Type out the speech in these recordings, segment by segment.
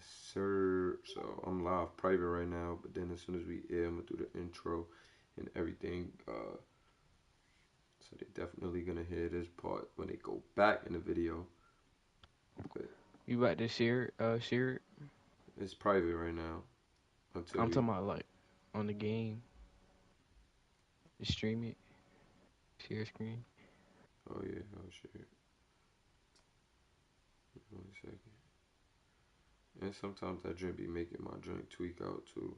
sir. So I'm live private right now, but then as soon as we air, I'm gonna do the intro and everything. So they definitely gonna hear this part when they go back in the video. But You about to share it? it's private right now until I'm we. talking about like on the game. Just stream it, share screen. Oh yeah, oh shit. 1 second. And sometimes that drink be making my drink tweak out too,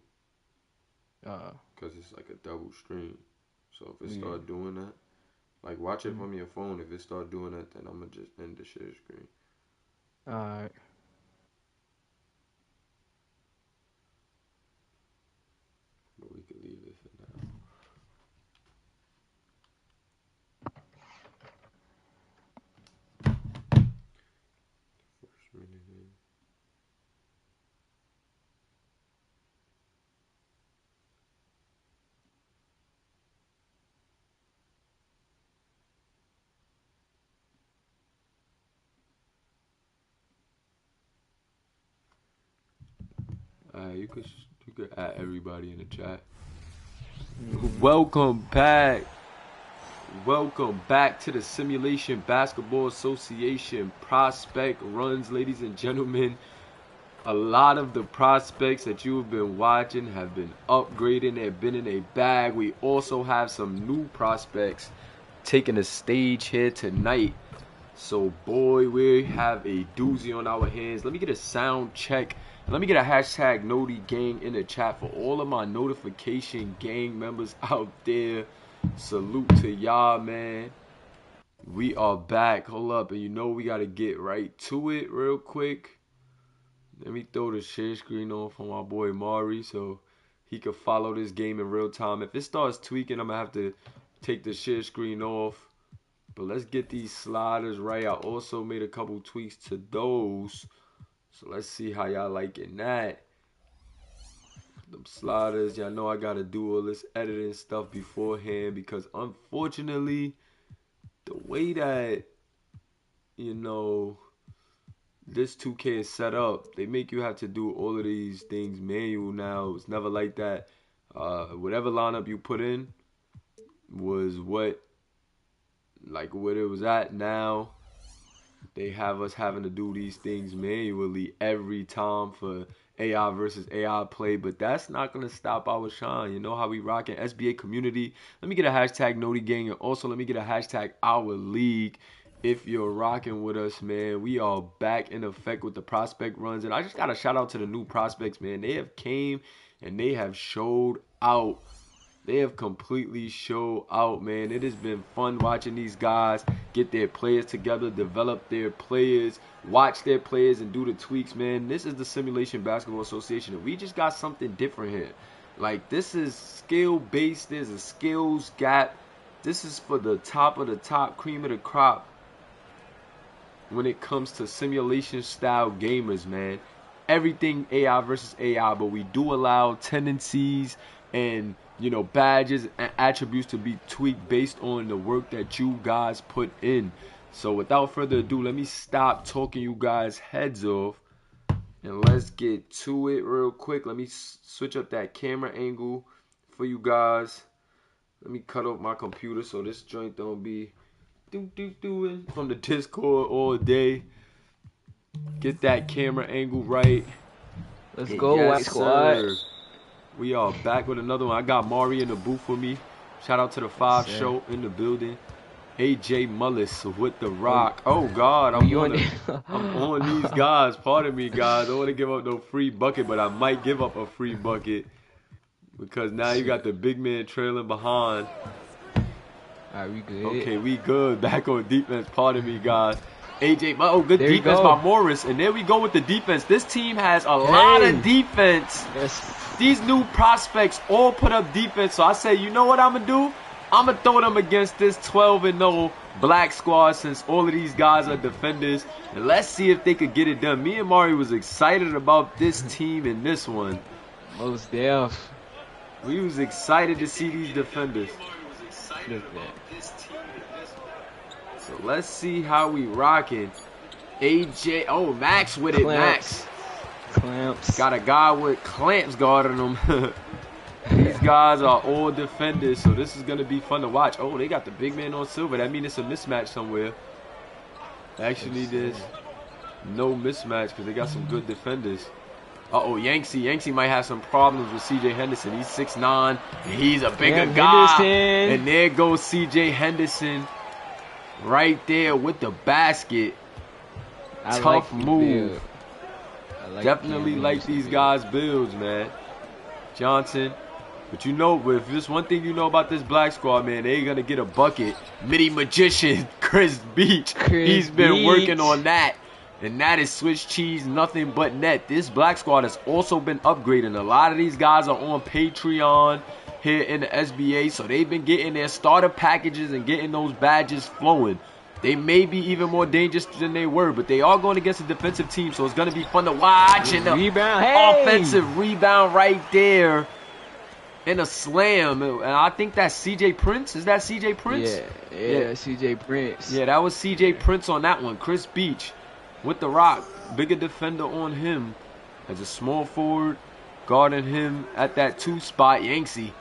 Uh, cause it's like a double stream. So if it yeah. start doing that, like watch it Mm. from your phone. If it start doing that, then I'm gonna just end the share screen. Alright. But we could leave it for now. First minute in. You could add everybody in the chat. Welcome back. Welcome back to the Simulation Basketball Association prospect runs, ladies and gentlemen. A lot of the prospects that you have been watching have been upgrading. They've been in a bag. We also have some new prospects taking a stage here tonight. So, boy, we have a doozy on our hands. Let me get a sound check. Let me get a hashtag Noti Gang in the chat for all of my notification gang members out there. Salute to y'all, man. We are back. Hold up. And you know we got to get right to it real quick. Let me throw the share screen on for my boy Mari so he can follow this game in real time. If it starts tweaking, I'm going to have to take the share screen off. But let's get these sliders right. I also made a couple tweaks to those. So let's see how y'all liking that. Them sliders, y'all know I got to do all this editing stuff beforehand because unfortunately, the way that, you know, this 2K is set up, they make you have to do all of these things manual now. It's never like that. Whatever lineup you put in was what it was at. Now they have us having to do these things manually every time for AI versus AI play, but that's not gonna stop our shine. You know how we rockin' SBA community. Let me get a hashtag Noti Gang, and also let me get a hashtag Our League. If you're rocking with us, man, we are back in effect with the prospect runs, and I just got a shout out to the new prospects, man. They have came and they have showed out. They have completely showed out, man. It has been fun watching these guys get their players together, develop their players, watch their players, and do the tweaks, man. This is the Simulation Basketball Association, and we just got something different here. Like, this is skill-based. There's a skills gap. This is for the top of the top, cream of the crop when it comes to simulation-style gamers, man. Everything AI versus AI, but we do allow tendencies and badges and attributes to be tweaked based on the work that you guys put in. So without further ado, let me stop talking you guys heads off and let's get to it real quick. Let me switch up that camera angle for you guys. Let me cut off my computer so this joint don't be doing from the Discord all day. Get that camera angle right. Let's And go, yes, White Squad. sir. We are back with another one. I got Mari in the booth with me. Shout out to the Five Show in the building. AJ Mullis with the rock. Oh God, I'm on these guys. Pardon me, guys. I don't want to give up no free bucket, but I might give up a free bucket because now you got the big man trailing behind. Alright, we good. Okay, we good. Back on defense. Pardon me, guys. AJ, good defense by Morris. And there we go with the defense. This team has a lot of defense. Yes. These new prospects all put up defense. So I say, you know what I'm going to do? I'm going to throw them against this 12-0 black squad since all of these guys are defenders. And let's see if they could get it done. Me and Mari was excited about this team in this one. Most def. We was excited to see these defenders. Look at that. So let's see how we rocking. AJ, oh, Max with it, Max. Clamps. Got a guy with clamps guarding him. These guys are all defenders, so this is going to be fun to watch. Oh, they got the big man on silver. That means it's a mismatch somewhere. Actually, there's no mismatch because they got some good defenders. Uh-oh, Yanksy might have some problems with C.J. Henderson. He's 6'9", and he's a bigger guy. Henderson. And there goes C.J. Henderson right there with the basket. Tough move. Definitely like these guys' builds, man. Johnson. But you know, if there's one thing you know about this black squad, man, they're going to get a bucket. Midi magician, Chris Beach. He's been working on that. And that is Swiss cheese, nothing but net. This black squad has also been upgrading. A lot of these guys are on Patreon here in the SBA. So they've been getting their starter packages and getting those badges flowing. They may be even more dangerous than they were, but they are going against a defensive team, so it's going to be fun to watch. And the offensive rebound right there. And a slam. And I think that's C.J. Prince. Is that C.J. Prince? Yeah, C.J. Prince. Yeah, that was C.J. Prince on that one. Chris Beach with the rock. Bigger defender on him. As a small forward, guarding him at that 2 spot. Yanksy's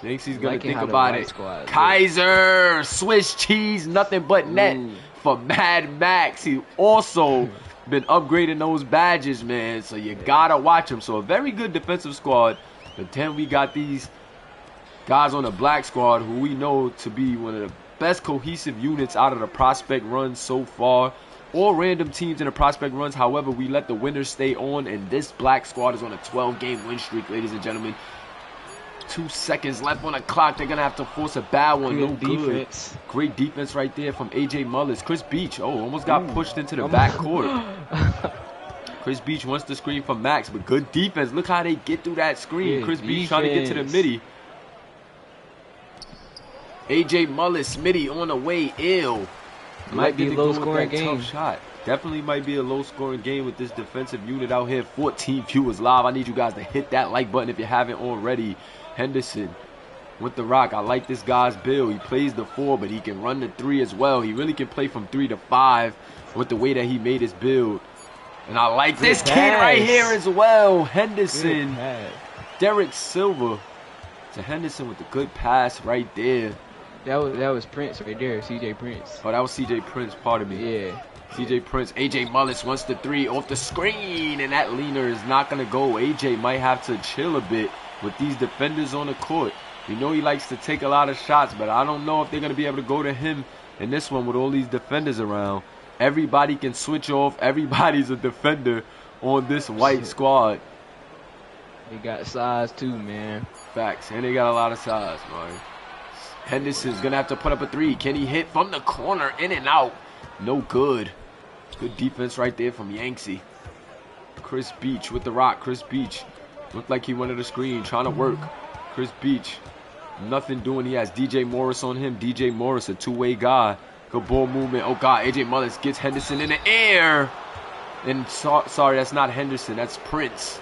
going to think about it. Kaiser, Swiss cheese, nothing but net for Mad Max. He also been upgrading those badges, man. So you got to watch him. So a very good defensive squad. But then we got these guys on the black squad who we know to be one of the best cohesive units out of the prospect runs so far. All random teams in the prospect runs. However, we let the winners stay on. And this black squad is on a 12-game win streak, ladies and gentlemen. 2 seconds left on the clock. They're going to have to force a bad one. No defense. Good. Great defense right there from A.J. Mullis. Chris Beach, almost got pushed into the back court. Chris Beach wants the screen from Max, but good defense. Look how they get through that screen. Chris Beach trying to get to the midi. A.J. Mullis, midi on the way, ill. Might be a low-scoring game. Tough shot. Definitely might be a low-scoring game with this defensive unit out here. 14 viewers live. I need you guys to hit that like button if you haven't already. Henderson with the rock. I like this guy's build. He plays the 4, but he can run the 3 as well. He really can play from 3 to 5 with the way that he made his build. And I like this kid right here as well. Henderson. Derek Silver to Henderson with the good pass right there. That was Prince right there. C.J. Prince. Oh, that was C.J. Prince. Pardon me. Yeah. C.J. Prince. A.J. Mullis wants the 3 off the screen. And that leaner is not going to go. A.J. might have to chill a bit with these defenders on the court. You know he likes to take a lot of shots, but I don't know if they're going to be able to go to him in this one with all these defenders around. Everybody can switch off. Everybody's a defender on this white squad. They got size too, man. Facts. And they got a lot of size, man. Henderson's going to have to put up a 3. Can he hit from the corner? In and out. No good. Good defense right there from Yanksy. Chris Beach with the rock. Chris Beach. Looked like he wanted a screen. Trying to work. Chris Beach. Nothing doing. He has DJ Morris on him. DJ Morris, a two-way guy. Good ball movement. Oh, God. A.J. Mullis gets Henderson in the air. And sorry, that's not Henderson. That's Prince.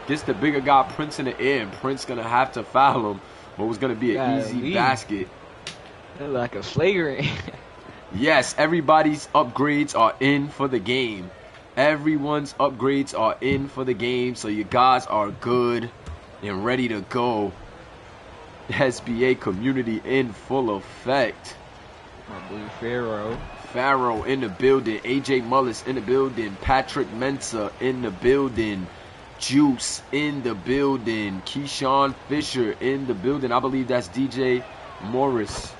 Gets the bigger guy, Prince, in the air. And Prince going to have to foul him. What was going to be an easy basket. Like a flagrant. Yes, everybody's upgrades are in for the game. Everyone's upgrades are in for the game. So you guys are good and ready to go. SBA community in full effect. I believe Farrow in the building. A.J. Mullis in the building. Patrick Mensa in the building. Juice in the building. Keyshawn Fisher in the building. I believe that's DJ Morris.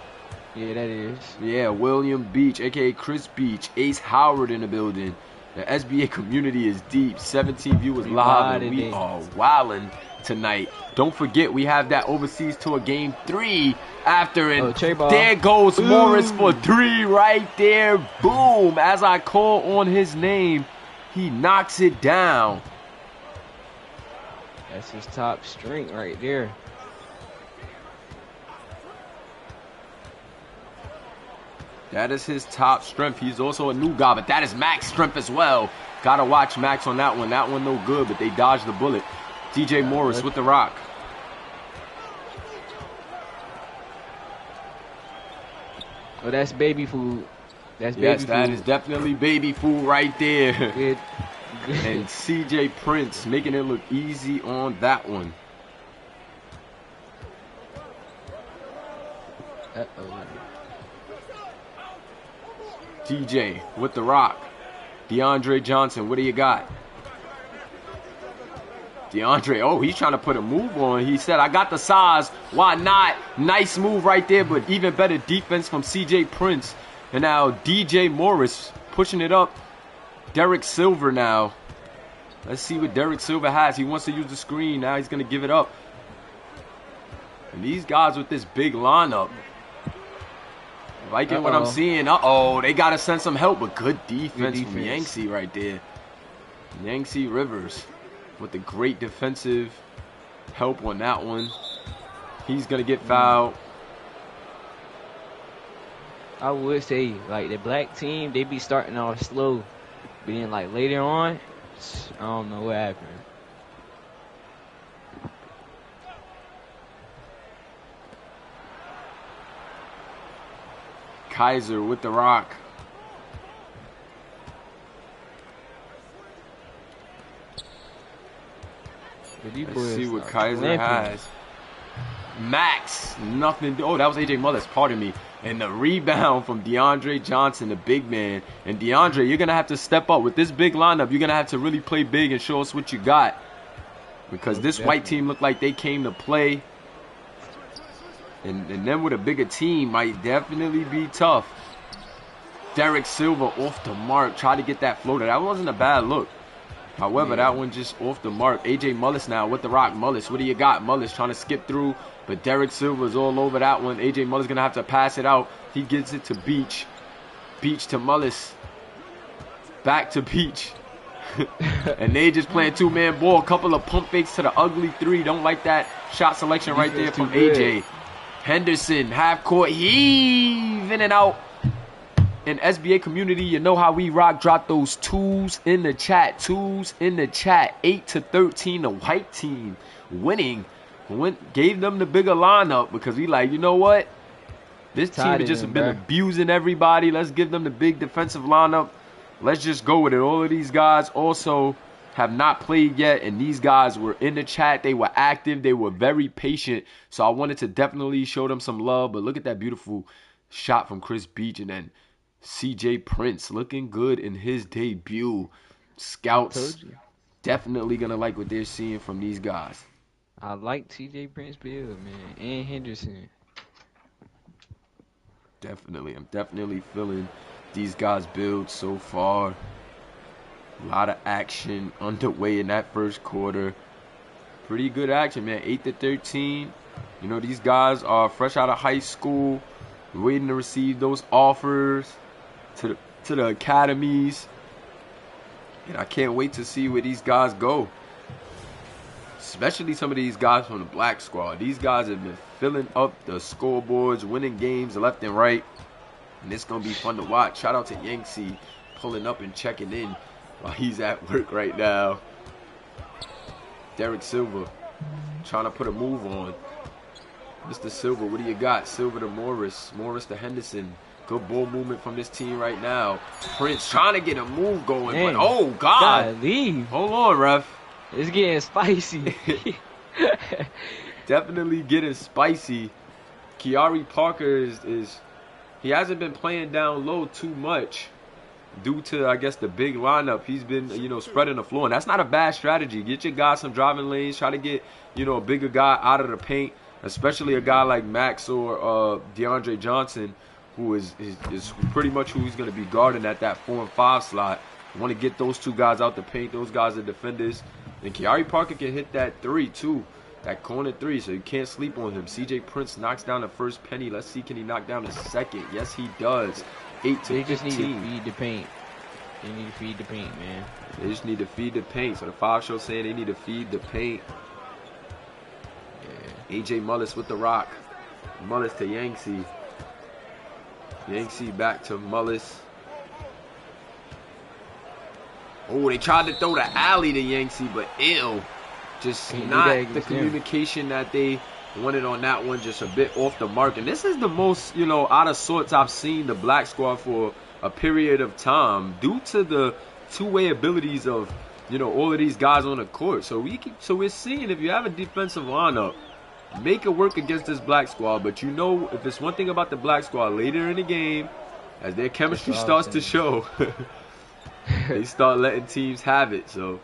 Yeah, that is. Yeah, William Beach, a.k.a. Chris Beach. Ace Howard in the building. The SBA community is deep. 17 viewers live, and we are wilding tonight. Don't forget, we have that overseas tour game 3 after, and there goes Morris for 3 right there. Boom! As I call on his name, he knocks it down. That's his top strength right there. That is his top strength. He's also a new guy, but that is Mac's strength as well. Gotta watch Max on that one. That one no good, but they dodged the bullet. DJ Morris with the rock. Oh, that's baby food. That's baby yes, food. that is definitely baby food right there. good. And CJ Prince making it look easy on that one. Uh-oh. DJ with the rock. DeAndre Johnson, what do you got? DeAndre, oh, he's trying to put a move on. He said, I got the size. Why not? Nice move right there, but even better defense from CJ Prince. And now DJ Morris pushing it up. Derek Silver now. Let's see what Derek Silver has. He wants to use the screen. Now he's going to give it up. And these guys with this big lineup. Liking what I'm seeing. Uh-oh, they got to send some help. But good defense from Yangtze right there. Yangtze Rivers with the great defensive help on that one. He's going to get fouled. I would say, like, the black team, they be starting off slow. But then, like, later on, I don't know what happened. Kaiser with the rock. Let's see what Kaiser has. Max, nothing. Oh, that was AJ Mullis, pardon me. And the rebound from DeAndre Johnson, the big man. And DeAndre, you're going to have to step up. With this big lineup, you're going to have to really play big and show us what you got. Because this white team looked like they came to play. And then with a bigger team might definitely be tough. Derek Silver off the mark. Try to get that floater. That wasn't a bad look. However, that one just off the mark. AJ Mullis now with the rock. Mullis, what do you got? Mullis trying to skip through. But Derek Silver's all over that one. AJ Mullis going to have to pass it out. He gets it to Beach. Beach to Mullis. Back to Beach. And they just playing two-man ball. A couple of pump fakes to the ugly three. Don't like that shot selection right there from AJ. Henderson, half court, heaving it out. In SBA community, you know how we rock. Drop those twos in the chat. Twos in the chat. 8-13, the white team winning. Gave them the bigger lineup because we like, you know what? This team has just been abusing everybody. Let's give them the big defensive lineup. Let's just go with it. All of these guys also have not played yet, and these guys were in the chat. They were active. They were very patient. So I wanted to definitely show them some love. But look at that beautiful shot from Chris Beach, and then CJ Prince looking good in his debut. Scouts definitely going to like what they're seeing from these guys. I like CJ Prince build, man, and Henderson. Definitely. I'm definitely feeling these guys' build so far. A lot of action underway in that first quarter. Pretty good action, man. 8-13. You know, these guys are fresh out of high school, waiting to receive those offers to the academies. And I can't wait to see where these guys go. Especially some of these guys from the black squad. These guys have been filling up the scoreboards, winning games left and right. And it's going to be fun to watch. Shout out to Yangtze pulling up and checking in while he's at work right now. Derek Silver trying to put a move on. Mr. Silver, what do you got? Silver to Morris. Morris to Henderson. Good ball movement from this team right now. Prince trying to get a move going. Dang. But oh, God. Leave. Hold on, ref. It's getting spicy. Definitely getting spicy. Kiari Parker is he hasn't been playing down low too much due to, I guess, the big lineup. He's been, you know, spreading the floor. And that's not a bad strategy. Get your guys some driving lanes. Try to get, you know, a bigger guy out of the paint, especially a guy like Max or DeAndre Johnson, who is pretty much who he's going to be guarding at that 4 and 5 slot. You want to get those two guys out the paint. Those guys are defenders. And Kiari Parker can hit that three, too. That corner three, so you can't sleep on him. CJ Prince knocks down the first penny. Let's see, can he knock down the second? Yes, he does. 8-15. They just need to feed the paint. They need to feed the paint, man. They just need to feed the paint. So the 5 show saying they need to feed the paint. Yeah. AJ Mullis with the rock. Mullis to Yangtze. Yangtze back to Mullis. Oh, they tried to throw the alley to Yangtze, but ill. Just not the communication that they wanted on that one. Just a bit off the mark. And this is the most, you know, out of sorts I've seen the black squad for a period of time due to the two-way abilities of, you know, all of these guys on the court. So we're seeing if you have a defensive lineup, make it work against this black squad. But you know, if it's one thing about the black squad, later in the game, as their chemistry starts to show, they start letting teams have it. So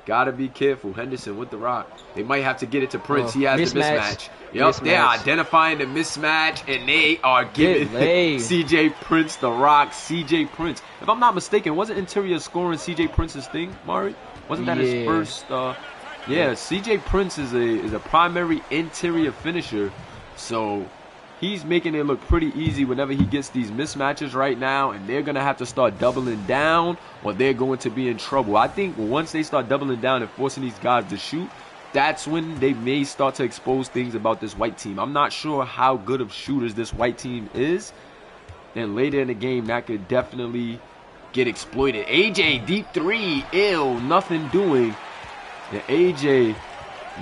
gotta be careful. Henderson with the rock. They might have to get it to Prince. He has the mismatch. Yep, they're identifying the mismatch, and they are giving CJ Prince the rock. CJ Prince. If I'm not mistaken, wasn't interior scoring CJ Prince's thing, Mari? Wasn't that his first? Yeah, CJ Prince is a primary interior finisher, so he's making it look pretty easy whenever he gets these mismatches right now, and they're gonna have to start doubling down, or they're going to be in trouble. I think once they start doubling down and forcing these guys to shoot, that's when they may start to expose things about this white team. I'm not sure how good of shooters this white team is, and later in the game that could definitely get exploited. AJ deep three, ill, nothing doing. And AJ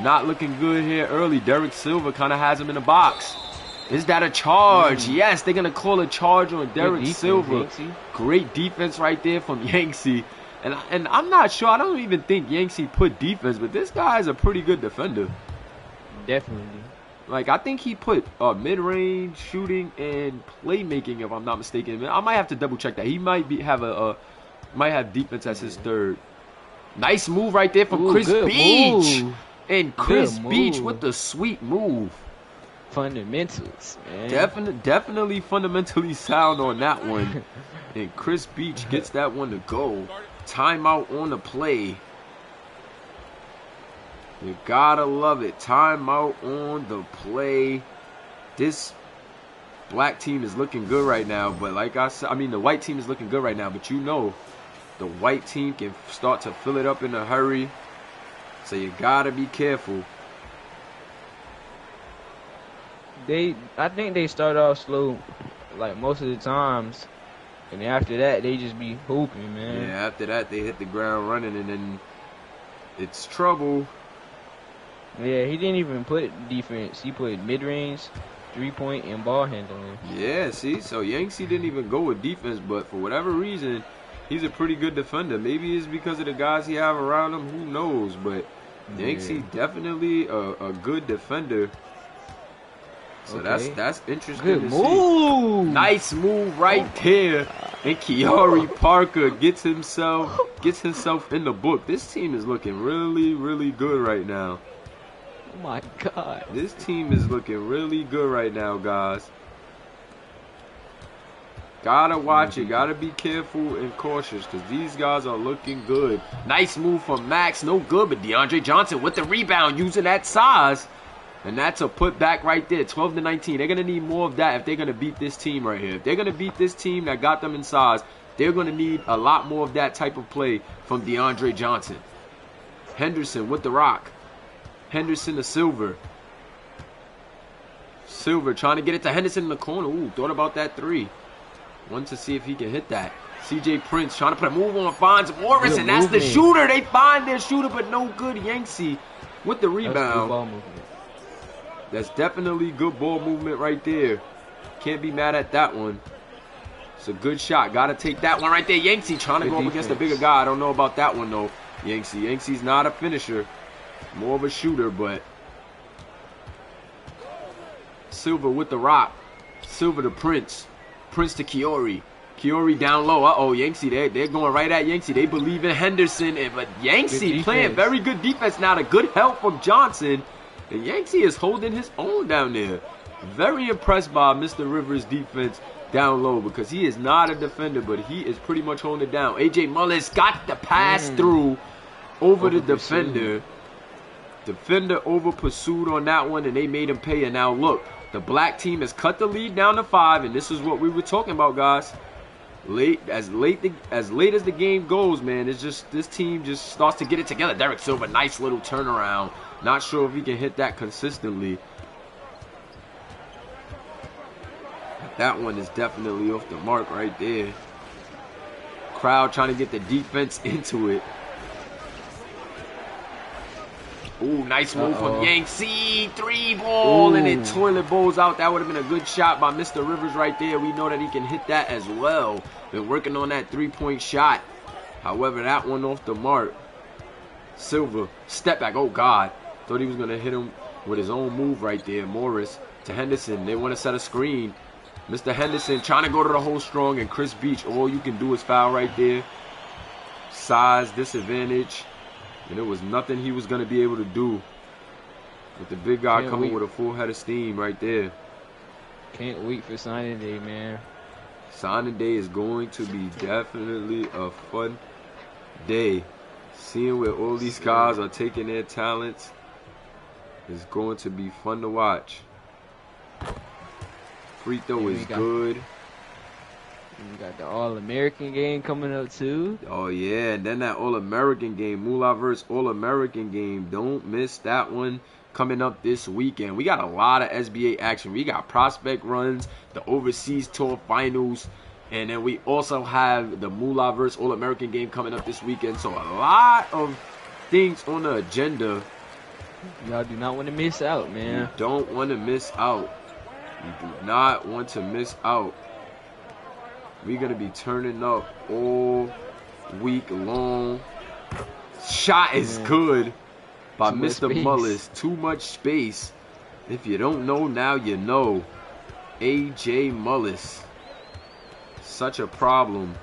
not looking good here early. Derek Silver kind of has him in the box. Is that a charge? Yes, they're gonna call a charge on Derek Silver. Great defense right there from Yanksy. And I'm not sure. I don't even think Yanksy put defense, but this guy is a pretty good defender. Definitely. Like, I think he put mid-range shooting and playmaking, if I'm not mistaken. I might have to double check that. He might have defense as his third. Nice move right there from Chris Beach. And Chris Beach with the sweet move. Fundamentals, man. Definitely fundamentally sound on that one. And Chris Beach gets that one to go. Timeout on the play. You gotta love it. Timeout on the play. This black team is looking good right now, but like I said, I mean the white team is looking good right now, but you know the white team can start to fill it up in a hurry. So you gotta be careful. I think they start off slow, like most of the times, and after that they just be hooping, man. Yeah, after that they hit the ground running, and then it's trouble. Yeah, he didn't even put defense. He put mid-range, three-point, and ball handling. Yeah, see, so Yanksy didn't even go with defense, but for whatever reason, he's a pretty good defender. Maybe it's because of the guys he have around him. Who knows? But Yanksy definitely a good defender. So that's interesting to see. Nice move right there. And Kiari Parker gets himself in the book. This team is looking really, really good right now. Oh my God. This team is looking really good right now, guys. Gotta watch it. Gotta be careful and cautious because these guys are looking good. Nice move from Max. No good, but DeAndre Johnson with the rebound using that size. And that's a putback right there, 12-19. They're going to need more of that if they're going to beat this team right here. If they're going to beat this team that got them in size, they're going to need a lot more of that type of play from DeAndre Johnson. Henderson with the rock. Henderson to Silver. Silver trying to get it to Henderson in the corner. Ooh, thought about that three. Wanted to see if he can hit that. CJ Prince trying to put a move on, finds Morris, and that's the shooter. They find their shooter, but no good. Yanksy with the rebound. That's definitely good ball movement right there. Can't be mad at that one. It's a good shot. Got to take that one right there. Yanksy trying to go up against a bigger guy. I don't know about that one, though. Yanksy's not a finisher. More of a shooter, but Silver with the rock. Silver to Prince. Prince to Kiori. Kiori down low. Uh-oh, Yanksy, they're going right at Yanksy. They believe in Henderson, but Yanksy playing very good defense now. The good help from Johnson. And Yanksy is holding his own down there. Very impressed by Mr. Rivers' defense down low because he is not a defender, but he is pretty much holding it down. A.J. Mullis got the pass through over the defender. Defender over pursued on that one, and they made him pay. And now look, the black team has cut the lead down to 5, and this is what we were talking about, guys. As late as the game goes, man, it's just this team just starts to get it together. Derek Silver, nice little turnaround. Not sure if he can hit that consistently. That one is definitely off the mark right there. Crowd trying to get the defense into it. Ooh, nice move from Yanksy. 3-ball, and it toilet bowls out. That would have been a good shot by Mr. Rivers right there. We know that he can hit that as well. Been working on that 3-point shot. However, that one off the mark. Silva, step back. Oh, God. Thought he was going to hit him with his own move right there. Morris to Henderson. They want to set a screen. Mr. Henderson trying to go to the hole strong. And Chris Beach, all you can do is foul right there. Size disadvantage. And there was nothing he was going to be able to do. With the big guy coming with a full head of steam right there. Can't wait for signing day, man. Signing day is going to be definitely a fun day. Seeing where all these guys are taking their talents is going to be fun to watch. Free throw is good. We got the All-American game coming up too. Oh yeah, and then that All-American game, Mulaverse All-American game. Don't miss that one coming up this weekend. We got a lot of SBA action. We got prospect runs, the overseas tour finals, and then we also have the Mulaverse All-American game coming up this weekend. So a lot of things on the agenda. Y'all do not want to miss out, man. You don't want to miss out. You do not want to miss out. We're going to be turning up all week long. Shot is good by Mr. Mullis. Too much space. If you don't know now, you know. A.J. Mullis. Such a problem.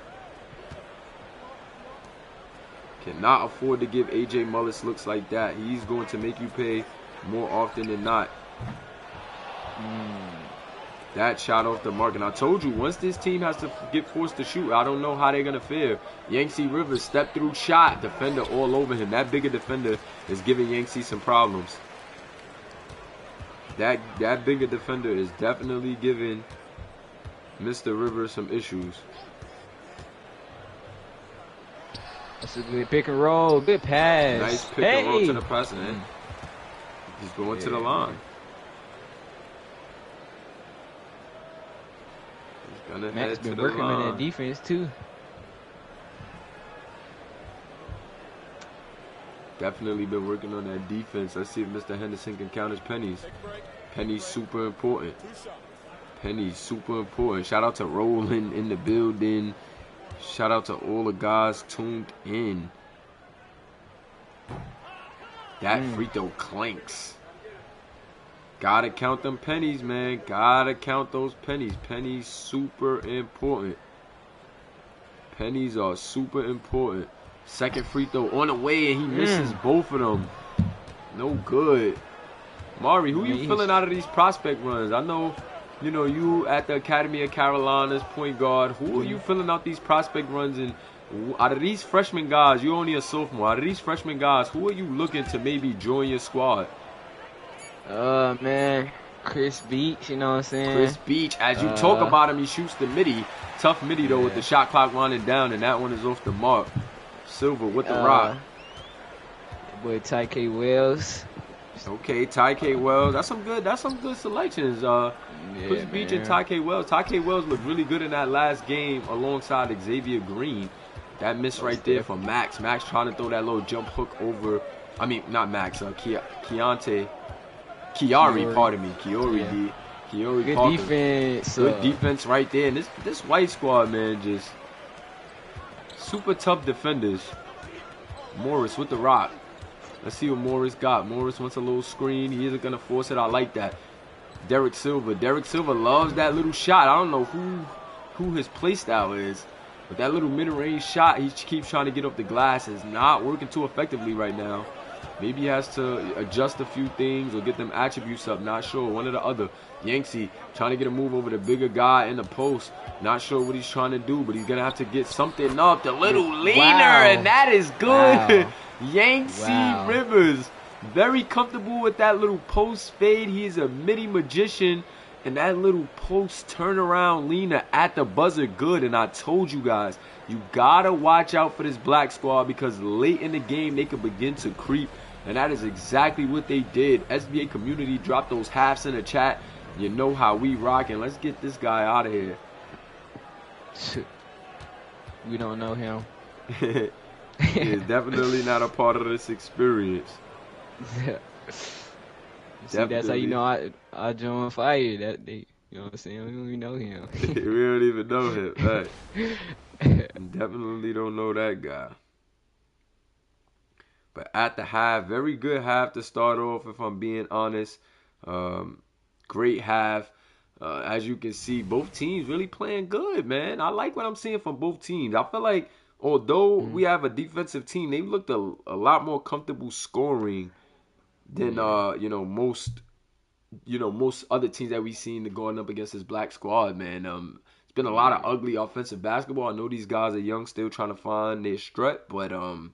Cannot afford to give A.J. Mullis looks like that. He's going to make you pay more often than not. That shot off the mark. And I told you, once this team has to get forced to shoot, I don't know how they're going to fare. Yangtze Rivers step through shot. Defender all over him. That bigger defender is giving Yangtze some problems. That bigger defender is definitely giving Mr. Rivers some issues. That's a good pick and roll. Good pass. Nice pick and roll to the president. He's going to the line. Matt's been working on that defense too. Definitely been working on that defense. Let's see if Mr. Henderson can count his pennies. Pennies super important. Pennies super important. Shout out to Roland in the building. Shout out to all the guys tuned in. That free throw clanks. Gotta count them pennies, man. Gotta count those pennies. Pennies super important. Pennies are super important. Second free throw on the way, and he misses both of them. No good. Mari, who you feeling out of these prospect runs? I know, you know, you at the Academy of Carolinas, point guard. Who are you filling out these prospect runs? And out of these freshman guys, you're only a sophomore. Out of these freshman guys, who are you looking to maybe join your squad? Man, Chris Beach, you know what I'm saying? Chris Beach, as you talk about him, he shoots the midi. Tough midi, though, with the shot clock winding down, and that one is off the mark. Silva with the rock. Boy, Ty K. Wells. Okay, Ty K. Wells. That's some good selections. Chris Beach and Ty K. Wells. Ty K. Wells looked really good in that last game alongside Xavier Green. That miss right there for Max. Max trying to throw that little jump hook over. I mean, not Max. Kiari, pardon me. Kiari. Good Parker. defense. Good defense right there. And this white squad, man, just super tough defenders. Morris with the rock. Let's see what Morris got. Morris wants a little screen. He isn't going to force it. I like that. Derek Silva. Derek Silva loves that little shot. I don't know who his play style is. But that little mid-range shot, he keeps trying to get up the glass, is not working too effectively right now. Maybe he has to adjust a few things or get them attributes up. Not sure. One or the other. Yangtze trying to get a move over the bigger guy in the post. Not sure what he's trying to do, but he's going to have to get something up. The little leaner, and that is good. Yangtze Rivers. Very comfortable with that little post fade. He's a midi magician. And that little post turnaround leaner at the buzzer good. And I told you guys, you got to watch out for this black squad because late in the game, they could begin to creep. And that is exactly what they did. SBA community dropped those halves in the chat. You know how we rockin'. Let's get this guy out of here. We don't know him. He is definitely not a part of this experience. See, that's how you know I joined fire. That they You know what I'm saying? We don't even know him. We don't even know him. Right. Definitely don't know that guy. But at the half, very good half to start off, if I'm being honest. Great half. As you can see, both teams really playing good, man. I like what I'm seeing from both teams. I feel like although we have a defensive team, they looked a lot more comfortable scoring than most other teams that we've seen going up against this black squad, man. It's been a lot of ugly offensive basketball. I know these guys are young, still trying to find their strut, but I've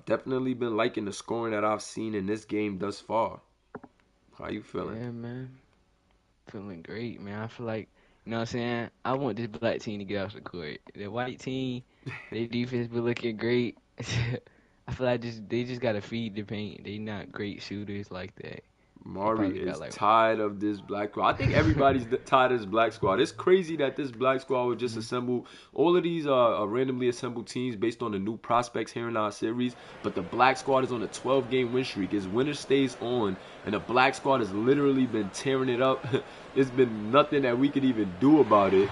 definitely been liking the scoring that I've seen in this game thus far. How you feeling? Yeah, man. Feeling great, man. I feel like, you know what I'm saying? I want this black team to get off the court. The white team, their defense be looking great. I feel like they just gotta feed the paint. They not great shooters like that. Mari is tired of this black squad. I think everybody's tired of this black squad. It's crazy that this black squad was just assembled. All of these are randomly assembled teams based on the new prospects here in our series. But the black squad is on a 12-game win streak. Its winner stays on. And the black squad has literally been tearing it up. It's been nothing that we could even do about it.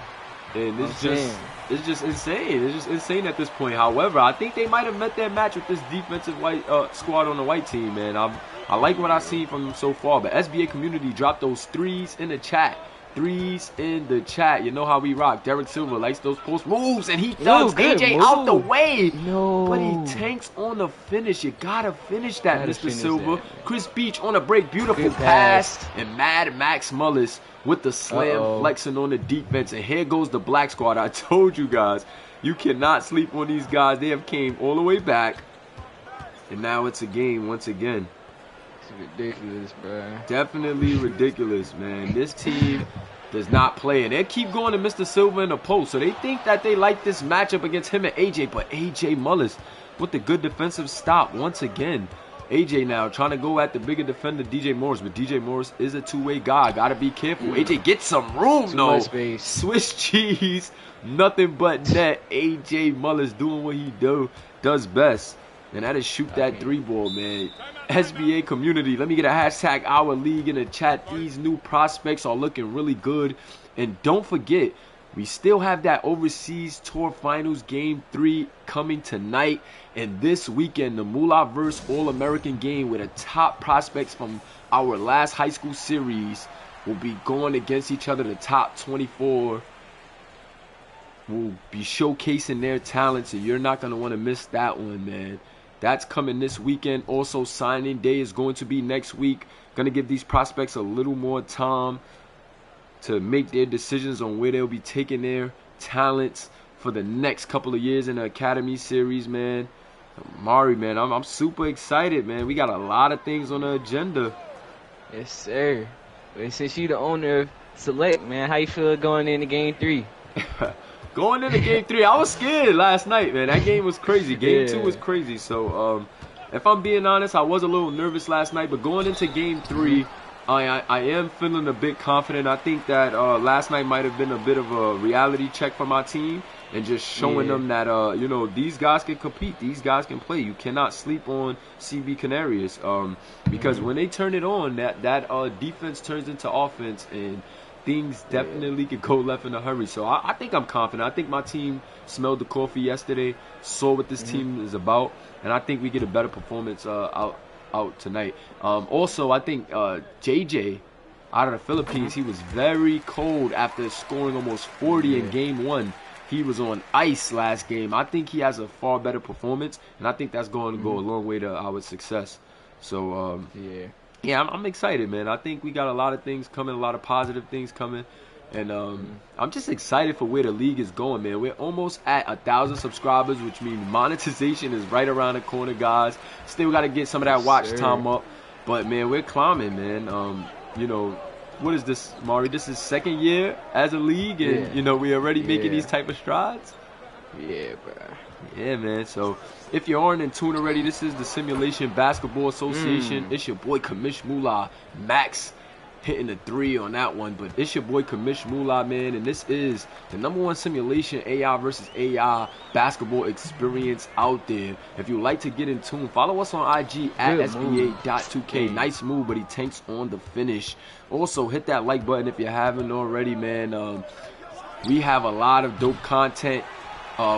And it's just insane. It's just insane at this point. However, I think they might have met their match with this defensive white squad on the white team, man. I like what I've seen from them so far. But SBA community dropped those threes in the chat. Threes in the chat. You know how we rock. Derek Silver likes those post moves, and he thugs AJ out the way. No. But he tanks on the finish. You gotta finish that, Gotta Mr. finish Silver. that. Chris Beach on a break. Beautiful Good pass. pass. And Mad Max Mullis with the slam flexing on the defense. And here goes the black squad. I told you guys, you cannot sleep on these guys. They have came all the way back. And now it's a game once again. Ridiculous, bro. Definitely ridiculous, man. This team does not play, and they keep going to Mr. Silver in the post, so they think that they like this matchup against him and AJ, but AJ Mullis with the good defensive stop once again. AJ now trying to go at the bigger defender DJ Morris, but DJ Morris is a two-way guy. Gotta be careful. AJ gets some room, though. Swiss cheese, nothing but net. AJ Mullis doing what he does best, and that is shoot that three ball, man. SBA community, let me get a hashtag our league in the chat. These new prospects are looking really good. And don't forget, we still have that overseas tour finals game 3 coming tonight. And this weekend, the Mulaverse All-American game with the top prospects from our last high school series will be going against each other. The top 24 will be showcasing their talents, and you're not going to want to miss that one, man. That's coming this weekend. Also, signing day is going to be next week. Going to give these prospects a little more time to make their decisions on where they'll be taking their talents for the next couple of years in the Academy Series, man. Mari, man, I'm super excited, man. We got a lot of things on the agenda. Yes, sir. But since you the owner of Select, man, how you feel going into Game 3? Going into Game 3, I was scared last night, man. That game was crazy. Game 2 was crazy. So, if I'm being honest, I was a little nervous last night. But going into Game 3, I am feeling a bit confident. I think that last night might have been a bit of a reality check for my team. And just showing them that, these guys can compete. These guys can play. You cannot sleep on CB Canarius. Because when they turn it on, that defense turns into offense. And things definitely could go left in a hurry. So I think I'm confident. I think my team smelled the coffee yesterday, saw what this team is about, and I think we get a better performance out tonight. Also, I think JJ out of the Philippines, he was very cold after scoring almost 40 in Game 1. He was on ice last game. I think he has a far better performance, and I think that's going to go a long way to our success. So, yeah, I'm excited, man. I think we got a lot of things coming, a lot of positive things coming. And I'm just excited for where the league is going, man. We're almost at 1,000 subscribers, which means monetization is right around the corner, guys. Still got to get some of that watch time up. But, man, we're climbing, man. What is this, Mari? This is second year as a league, and, we're already making these type of strides? Yeah, bro. Yeah, man. So, if you aren't in tune already, this is the Simulation Basketball Association. It's your boy, Kamish Mullah, Max, hitting the 3 on that one. But it's your boy Kamish Mula, man, and this is the #1 simulation AI versus AI basketball experience out there. If you like to get in tune, follow us on IG at NBA2k. Nice move, but he tanks on the finish. Also, hit that like button if you haven't already, man. We have a lot of dope content.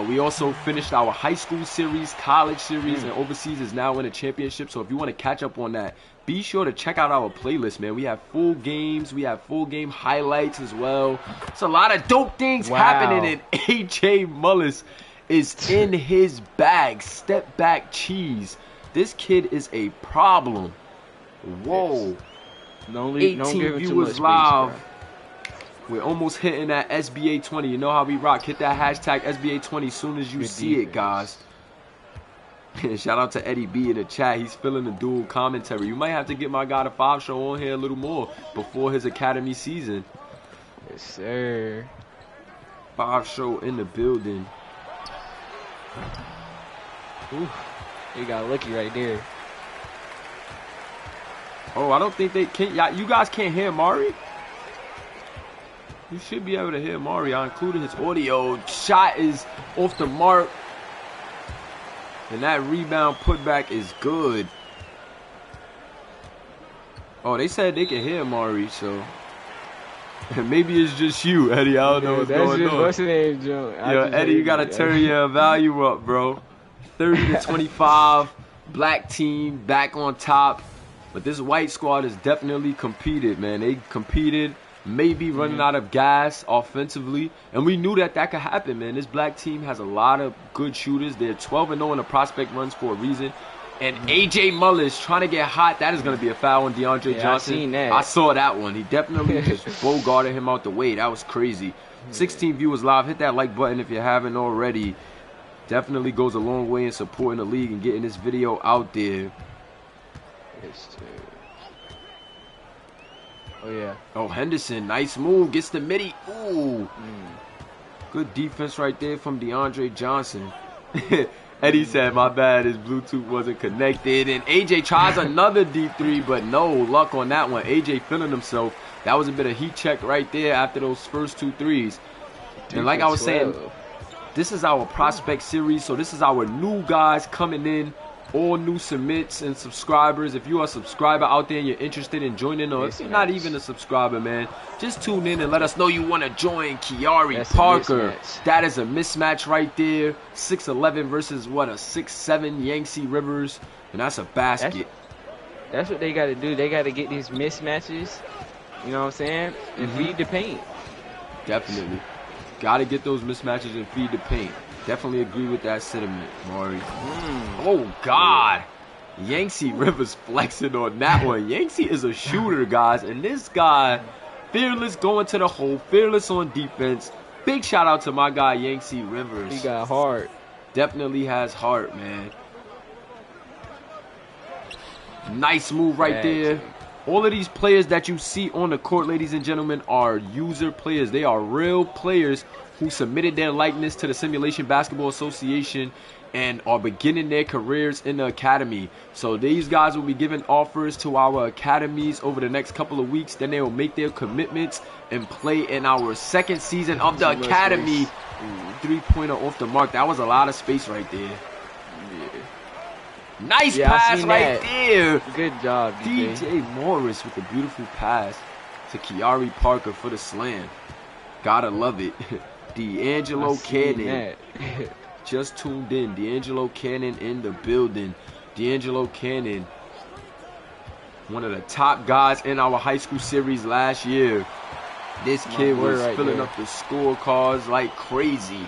We also finished our high school series, college series, and overseas is now in a championship. So if you want to catch up on that, be sure to check out our playlist, man. We have full games. We have full game highlights as well. It's a lot of dope things happening, and AJ Mullis is in his bag. Step back cheese. This kid is a problem. Whoa. 18 viewers live. We're almost hitting that SBA20. You know how we rock. Hit that hashtag SBA20 as soon as you see it, guys. Shout out to Eddie B in the chat. He's feeling the dual commentary. You might have to get my guy the 5 show on here a little more before his academy season. Yes, sir. 5 show in the building. Ooh, you got lucky right there. Oh, I don't think they can. You guys can't hear Mari? You should be able to hear Mari. I included his audio. Shot is off the mark. And that rebound putback is good. Oh, they said they can hear Mari, so. Maybe it's just you, Eddie. I don't know what's going on. What's the name, Joe? Yo, Eddie, you got to turn your value up, bro. 30-25. Black team back on top. But this white squad is definitely competed, man. They competed. Maybe running out of gas offensively, and we knew that could happen, man. This black team has a lot of good shooters. They're 12-0 in the prospect runs for a reason. And AJ Mullis trying to get hot. That is going to be a foul on DeAndre Johnson. I seen that. I saw that one. He definitely just bogarted him out the way. That was crazy. 16 viewers live. Hit that like button if you haven't already. Definitely goes a long way in supporting the league and getting this video out there. Yes, sir. Oh, yeah. Oh, Henderson, nice move. Gets the midi. Ooh. Good defense right there from DeAndre Johnson. Eddie said, my bad, his Bluetooth wasn't connected. And AJ tries another deep 3, but no luck on that one. AJ feeling himself. That was a bit of heat check right there after those first 2 threes. And like I was saying, this is our prospect series. So this is our new guys coming in. All new submits and subscribers. If you are a subscriber out there and you're interested in joining, or if you're not even a subscriber, man, just tune in and let us know you want to join Kiari Parker. That is a mismatch right there. 6'11 versus what, a 6'7 Yangtze Rivers, and that's a basket. That's what they got to do. They got to get these mismatches, you know what I'm saying, and feed the paint. Definitely. Got to get those mismatches and feed the paint. Definitely agree with that sentiment, Maury. Oh, God. Yangtze Rivers flexing on that one. Yangtze is a shooter, guys. And this guy, fearless going to the hole, fearless on defense. Big shout out to my guy, Yangtze Rivers. He got heart. Definitely has heart, man. Nice move right there. All of these players that you see on the court, ladies and gentlemen, are user players. They are real players who submitted their likeness to the Simulation Basketball Association and are beginning their careers in the academy. So these guys will be given offers to our academies over the next couple of weeks. Then they will make their commitments and play in our second season of the academy. 3-pointer off the mark. That was a lot of space right there. Nice pass right there. Good job, DJ Morris with a beautiful pass to Kiari Parker for the slam. Gotta love it. D'Angelo Cannon. Just tuned in. D'Angelo Cannon in the building. D'Angelo Cannon, one of the top guys in our high school series last year. This kid was filling up the scorecards like crazy.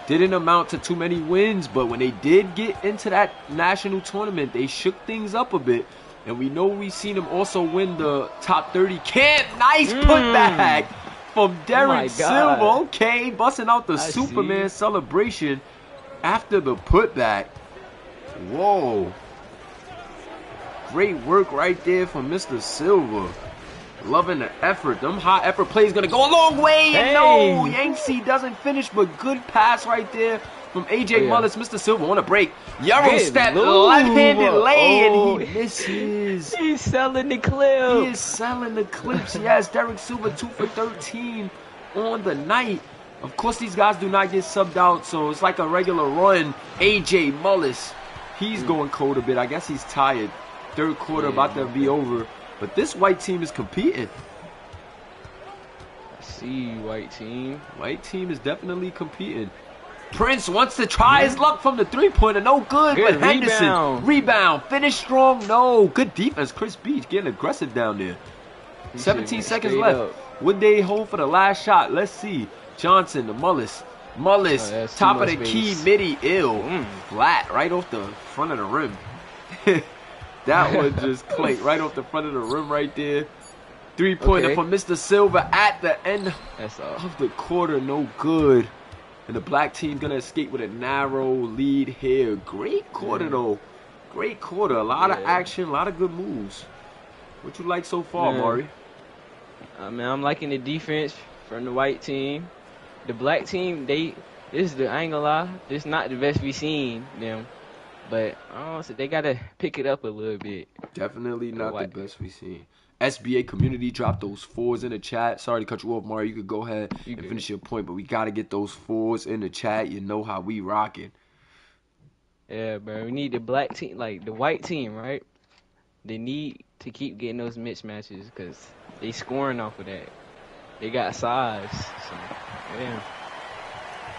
Didn't amount to too many wins, but when they did get into that national tournament, they shook things up a bit. And we know we've seen him also win the top 30 camp. Nice putback from Derek Silva. Okay, busting out the Superman celebration after the putback. Whoa. Great work right there from Mr. Silva. Loving the effort. Them high effort plays gonna go a long way. And no, Yangtze doesn't finish, but good pass right there from AJ Oh, yeah. Mullis. Mr. Silver on a break. Euro Good step, Lord. left-handed lay, Oh. and he misses. He's selling the clip. He is selling the clips. Yes, Derek Silver 2 for 13 on the night. Of course, these guys do not get subbed out, so it's like a regular run. AJ Mullis, he's going cold a bit. I guess he's tired. Third quarter about to be over. But this white team is competing. I see you, white team. White team is definitely competing. Prince wants to try his luck from the three-pointer. No good, but Henderson. Rebound. Finish strong. No. Good defense. Chris Beach getting aggressive down there. 17 seconds left. Would they hold for the last shot? Let's see. Johnson, the Mullis. Mullis, top of the key, midi, flat, right off the front of the rim. That one just clanked right off the front of the rim right there. Three-pointer from Mr. Silver at the end of the quarter. No good. And the black team going to escape with a narrow lead here. Great quarter, though. Great quarter. A lot of action, a lot of good moves. What you like so far, Maury? I mean, I'm liking the defense from the white team. The black team, I ain't gonna lie, this is not the best we've seen them. But they got to pick it up a little bit. Definitely not the best we've seen. SBA community, drop those fours in the chat. Sorry to cut you off, Mario. You could go ahead and finish your point, but we got to get those fours in the chat. You know how we rocking. Yeah, bro. We need the black team, like the white team, right? They need to keep getting those mismatches because they scoring off of that. They got size. So, yeah.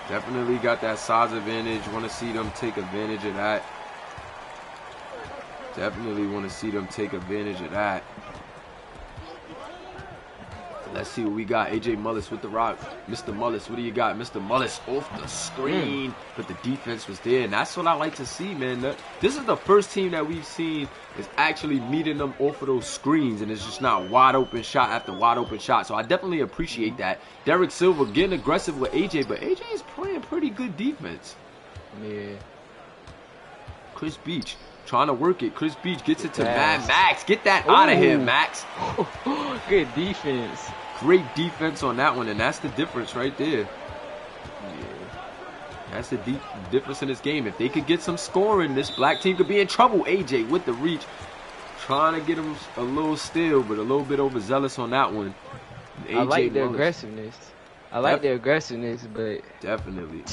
Definitely got that size advantage. Want to see them take advantage of that. Definitely want to see them take advantage of that. Let's see what we got. AJ Mullis with the rock. Mr. Mullis, what do you got? Mr. Mullis off the screen. But the defense was there. And that's what I like to see, man. This is the first team that we've seen is actually meeting them off of those screens. And it's just not wide open shot after wide open shot. So I definitely appreciate that. Derek Silver getting aggressive with AJ. But AJ is playing pretty good defense. Yeah. Chris Beach trying to work it. Chris Beach gets it to Max. Get that out of here, Max. Good defense. Great defense on that one, and that's the difference right there. Yeah. That's the difference in this game. If they could get some scoring, this black team could be in trouble. AJ with the reach. Trying to get him a little steal, but a little bit overzealous on that one. AJ I like the aggressiveness. I like the aggressiveness, but definitely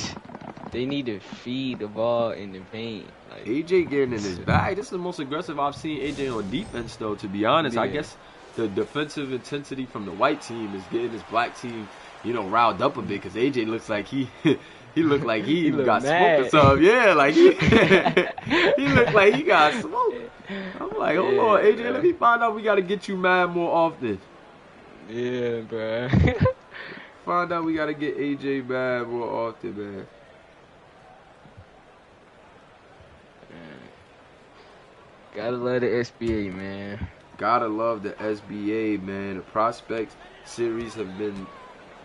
they need to feed the ball in the paint. Like, AJ getting in his bag. This is the most aggressive I've seen AJ on defense, though, to be honest. I guess the defensive intensity from the white team is getting this black team, riled up a bit because AJ looks like he looked like he got smoked or something. Yeah, like he looked like he got smoked. I'm like, hold on, AJ, let me find out. We got to get you mad more often. Yeah, bro. Find out we got to get AJ mad more often, man. Gotta love the SBA, man. Gotta love the SBA, man. The prospects series have been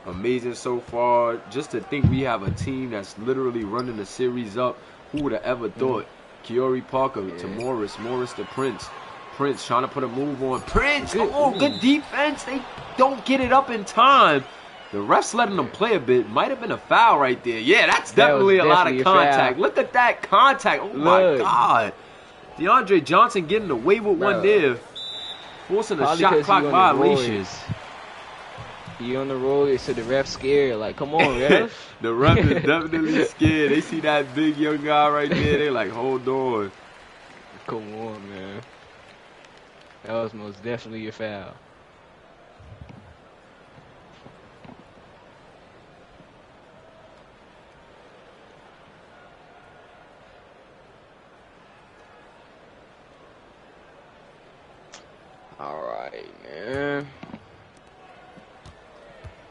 amazing so far. Just to think we have a team that's literally running the series up. Who would have ever thought? Kiori Parker to Morris to Prince. Prince trying to put a move on. Prince! Good defense. They don't get it up in time. The refs letting them play a bit. Might have been a foul right there. Yeah, that's definitely a lot of contact. Look at that contact. Oh, my God. DeAndre Johnson getting away with one there. Forcing a shot clock violation. He on the road, so the ref scared. Like, come on, ref. The ref is definitely scared. They see that big young guy right there. They like, hold on. Come on, man. That was most definitely a foul. Alright, man.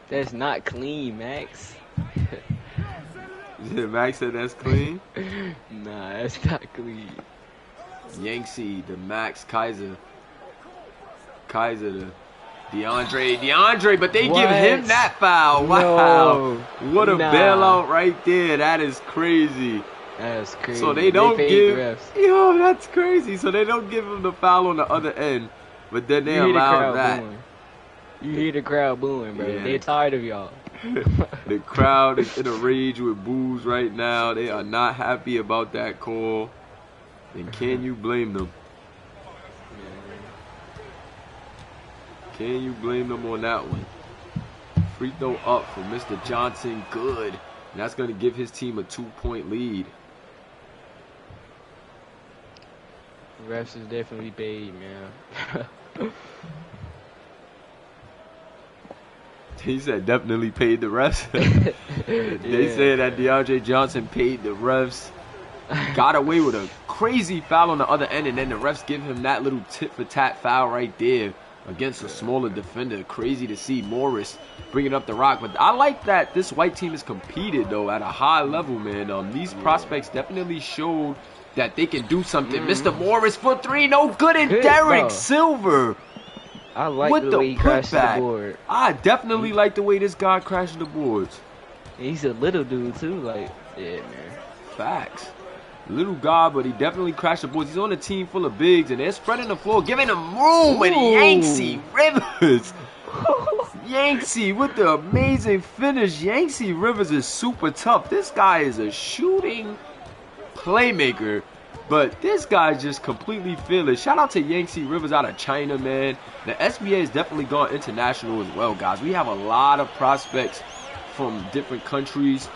That's not clean, Max. Max said that's clean? Nah, that's not clean. Yanksy, the Max, Kaiser, the DeAndre, but they give him that foul. Wow. What a bailout right there. That is crazy. That's crazy. So they don't give. Yo, that's crazy. So they don't give him the foul on the other end. But then they allow that. You hear the crowd booing, bro. Yeah. They're tired of y'all. The crowd is in a rage with boos right now. They are not happy about that call. And can you blame them? Can you blame them on that one? Free throw up for Mr. Johnson. Good. And that's going to give his team a 2-point lead. Refs is definitely paid, man. He said definitely paid the refs. They said that DeAndre Johnson paid the refs. Got away with a crazy foul on the other end, and then the refs give him that little tit-for-tat foul right there against a smaller defender. Crazy to see Morris bringing up the rock. But I like that this white team has competed, though, at a high level, man. These prospects definitely showed that they can do something. Mr. Morris for three, no good, and Derek Silver. I like the way he crashed the board. I definitely like the way this guy crashed the boards. He's a little dude, too. Like, yeah, man. Facts. Little guy, but he definitely crashed the boards. He's on a team full of bigs, and they're spreading the floor, giving him room. And Yanksy Rivers. Yanksy with the amazing finish. Yanksy Rivers is super tough. This guy is a shooting playmaker. But this guy's just completely fearless. Shout out to Yanksy Rivers out of China, man. The SBA has definitely gone international as well, guys. We have a lot of prospects from different countries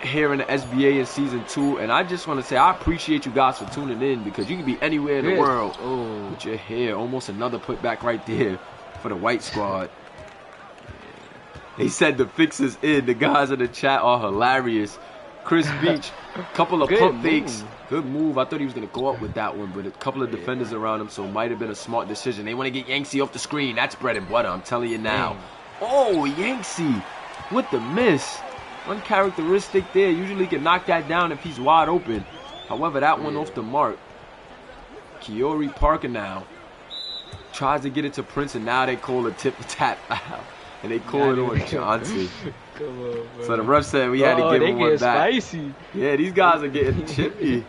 here in the SBA in Season 2. And I just want to say I appreciate you guys for tuning in, because you can be anywhere in the world with your hair. Almost another putback right there for the white squad. They said the fix is in. The guys in the chat are hilarious. Chris Beach, couple of pump fakes. Good move. I thought he was going to go up with that one, but a couple of defenders around him, so it might have been a smart decision. They want to get Yanksy off the screen. That's bread and butter, I'm telling you now. Oh, Yanksy with the miss. Uncharacteristic there. Usually can knock that down if he's wide open. However, that one off the mark. Kiori Parker now tries to get it to Prince, and now they call a tip-for-tat foul. And they call it on Johnson. Come on, bro. So the ref said we had to give him one back. Spicy. Yeah, these guys are getting chippy.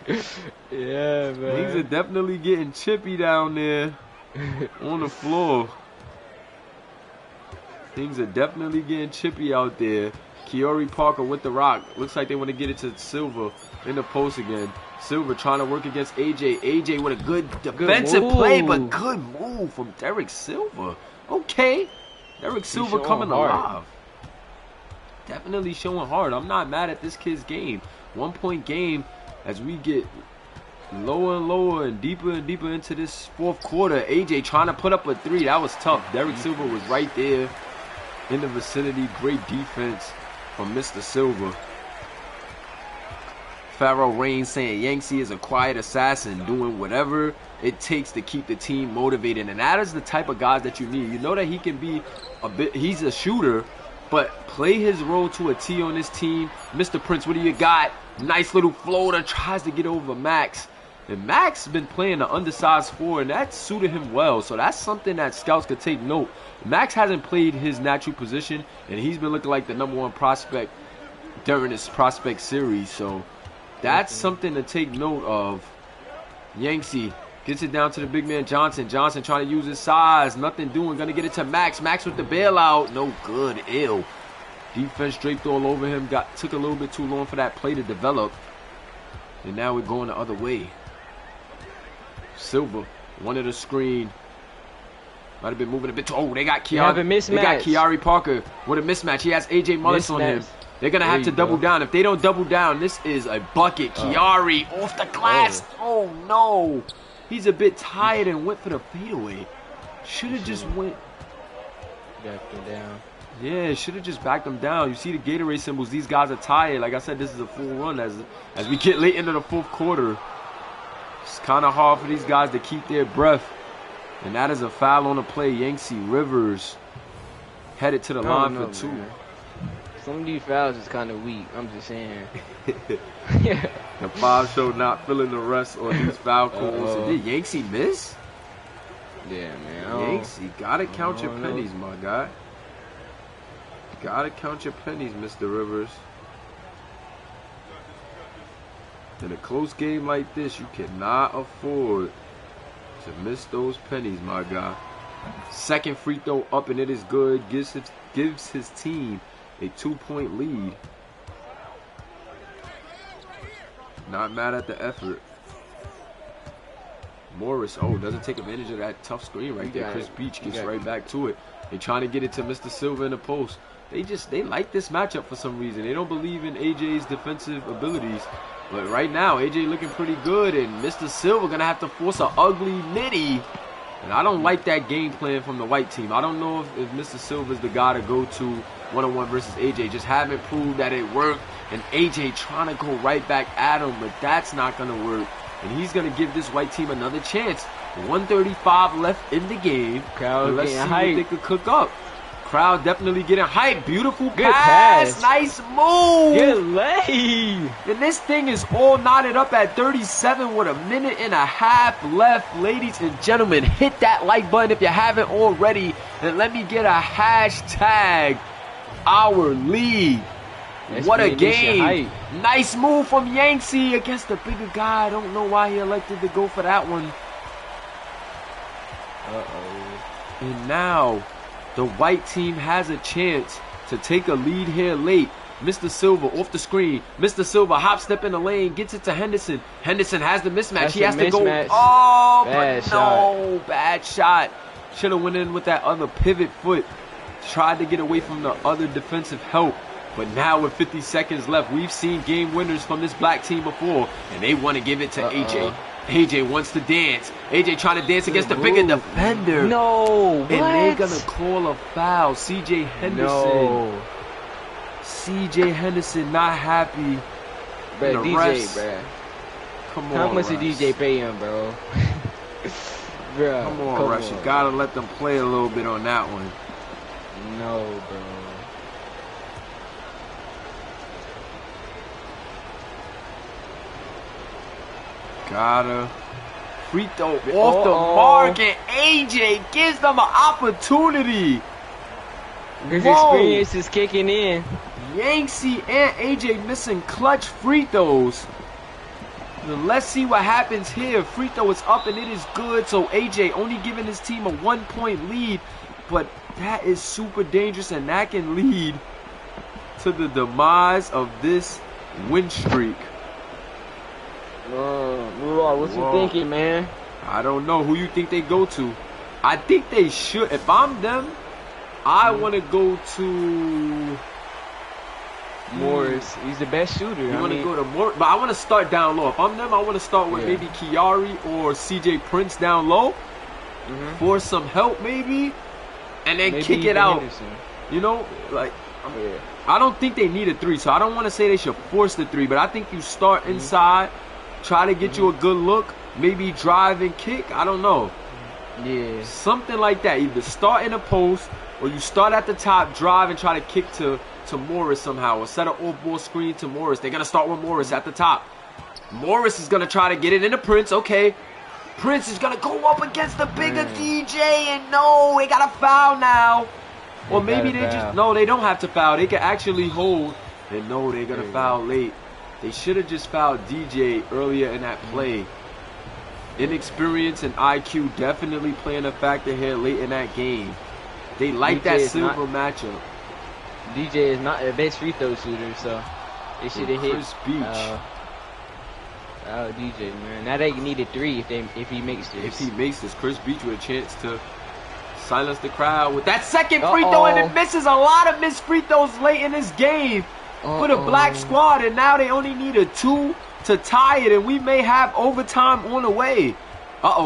Yeah, man. Things are definitely getting chippy down there on the floor. Things are definitely getting chippy out there. Kiori Parker with the rock. Looks like they want to get it to Silver in the post again. Silver trying to work against AJ. AJ with a good defensive play, but good move from Derek Silver. Okay. Derek Silver coming alive. Definitely showing hard. I'm not mad at this kid's game. 1-point game as we get lower and lower and deeper into this fourth quarter. AJ trying to put up a three. That was tough. Derek Silver was right there in the vicinity. Great defense from Mr. Silver. Pharaoh Reigns saying Yanksy is a quiet assassin, doing whatever it takes to keep the team motivated. And that is the type of guys that you need. You know that he can be he's a shooter, but play his role to a T on this team. Mr. Prince, what do you got? Nice little floater, tries to get over Max. And Max been playing the undersized 4, and that suited him well. So that's something that scouts could take note. Max hasn't played his natural position, and he's been looking like the #1 prospect during this prospect series. So that's something to take note of. Yanksy gets it down to the big man Johnson. Johnson trying to use his size. Nothing doing. Going to get it to Max. Max with the bailout. No good. Ill. Defense draped all over him. Took a little bit too long for that play to develop. And now we're going the other way. Silver wanted a screen. Might have been moving a bit too. Oh, they got Kiari. They got Kiari Parker with a mismatch. He has AJ Mullis on him. They're going to have to double down. If they don't double down, this is a bucket. Kiari off the glass. Oh, no. He's a bit tired and went for the fadeaway. Should have just went. Backed him down. Yeah, should have just backed them down. You see the Gatorade symbols. These guys are tired. Like I said, this is a full run as we get late into the fourth quarter. It's kind of hard for these guys to keep their breath. And that is a foul on the play. Yanksy Rivers headed to the line for 2. Man. Some of these fouls is kind of weak. I'm just saying. The 5 show not feeling the rest on these foul calls. Did Yanksy miss? Yeah, man. Yanksy, gotta count your pennies, my guy. Gotta count your pennies, Mr. Rivers. In a close game like this, you cannot afford to miss those pennies, my guy. Second free throw up, and it is good. Gives his team a 2-point lead. Not mad at the effort. Morris, doesn't take advantage of that tough screen right there. Chris Beach gets right back to it. They're trying to get it to Mr. Silva in the post. They like this matchup for some reason. They don't believe in AJ's defensive abilities. But right now, AJ looking pretty good, and Mr. Silva gonna have to force an ugly nitty. And I don't like that game plan from the white team. I don't know if Mr. Silva is the guy to go to one-on-one versus AJ. Just haven't proved that it worked. And AJ trying to go right back at him, but that's not gonna work. And he's gonna give this white team another chance. 1:35 left in the game. Let's see what they could cook up. Crowd definitely getting hyped. Beautiful pass. Nice move. Good lay. And this thing is all knotted up at 37 with a minute and a half left. Ladies and gentlemen, hit that like button if you haven't already. And let me get a hashtag our lead. What a game. Nice move from Yangtze against the bigger guy. I don't know why he elected to go for that one. And now the white team has a chance to take a lead here late. Mr. Silva off the screen. Mr. Silva hop step in the lane, gets it to Henderson. Henderson has the mismatch. He has to go. Oh, but no, bad shot. Should have went in with that other pivot foot. Tried to get away from the other defensive help. But now with 50 seconds left, we've seen game winners from this black team before, and they want to give it to AJ. AJ wants to dance. AJ trying to dance against the bigger defender. No, what? And they're going to call a foul. CJ Henderson. No. CJ Henderson not happy. But DJ, bro. Come on, how much Russ. did DJ pay him, bro? Bro, come on, Russ. You got to let them play a little bit on that one. No, bro. Gotta free throw off the mark, and AJ gives them an opportunity. His experience is kicking in. Yangtze and AJ missing clutch free throws. Then let's see what happens here. Free throw is up and it is good. So AJ only giving his team a 1-point lead, but that is super dangerous, and that can lead to the demise of this win streak. What you thinking, man? I don't know. Who you think they go to? I think they should. If I'm them, I want to go to Morris. He's the best shooter. You want to go to Morris, but I want to start down low. If I'm them, I want to start with maybe Chiari or CJ Prince down low for some help, maybe, and then maybe kick it out. Henderson. You know, like I don't think they need a 3, so I don't want to say they should force the 3, but I think you start inside. Try to get you a good look. Maybe drive and kick. I don't know. Yeah. Something like that. Either start in a post or you start at the top, drive and try to kick to Morris somehow. Or set an off-ball screen to Morris. They're going to start with Morris at the top. Morris is going to try to get it into Prince. Okay. Prince is going to go up against the bigger DJ. And no, they got a foul now. Or maybe they just... No, they don't have to foul. They can actually hold. And no, they're going to foul late. They should have just fouled DJ earlier in that play. Inexperience and IQ definitely playing a factor here late in that game. They like that Silva matchup. DJ is not the best free throw shooter, so they should have hit Chris Beach. DJ, man. Now they need a 3 if he makes this. If he makes this, Chris Beach with a chance to silence the crowd with that second free throw, and it misses. A lot of missed free throws late in this game. For the black squad, and now they only need a 2 to tie it, and we may have overtime on the way.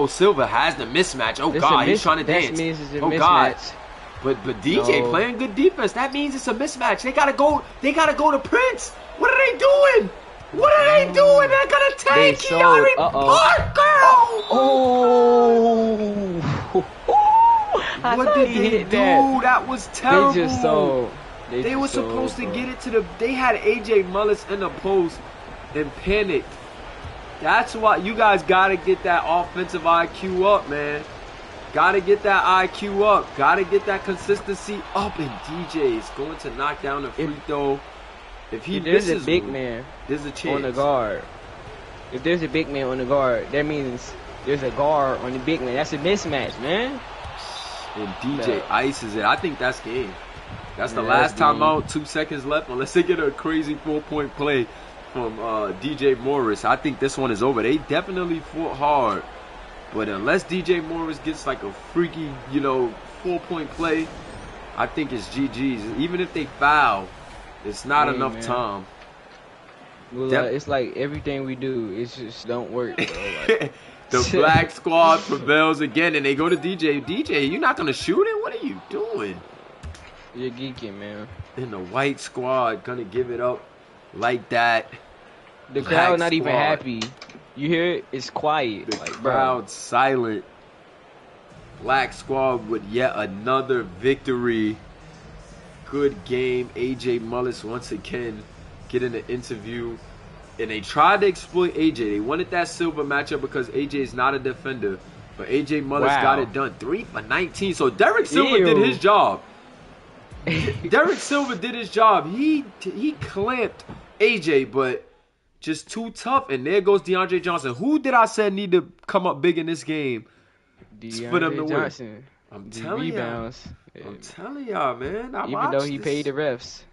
Silva has the mismatch. Oh, God, he's trying to dance. Oh, God. But DJ playing good defense. That means it's a mismatch. They gotta go to Prince. What are they doing? What are they doing? They're gonna take Chiari Parker. What did they do? That was terrible. They just sold. They were supposed to get it to the... They had AJ Mullis in the post and panicked. That's why you guys got to get that offensive IQ up, man. Got to get that IQ up. Got to get that consistency up. And DJ is going to knock down the free throw. If there's a big man, there's a chance on the guard. If there's a big man on the guard, that means there's a guard on the big man. That's a mismatch, man. And DJ ices it. I think that's game. That's the Man, that's last game. timeout. 2 seconds left. Unless they get a crazy 4-point play from DJ Morris, I think this one is over. They definitely fought hard. But unless DJ Morris gets like a freaky, 4-point play, I think it's GG's. Even if they foul, it's not Game, enough man. time. Well, it's like everything we do, it just don't work, bro. Like, The black squad prevails again, and they go to DJ. DJ, you're not gonna shoot it? What are you doing? you're geeking, man. And the white squad gonna give it up like that. The Black crowd not even squad. happy. You hear it? It's quiet. The like, crowd silent. Black squad with yet another victory. Good game. AJ Mullis once again getting an interview. And they tried to exploit AJ. They wanted that silver matchup because AJ is not a defender. But AJ Mullis got it done. 3 for 19. So Derek Silver did his job. Derek Silver did his job. He clamped AJ, but just too tough. And there goes DeAndre Johnson. Who did I say need to come up big in this game for them to DeAndre win? Johnson. I'm The telling rebounds. y'all. I'm telling y'all, man. Even though he paid the refs.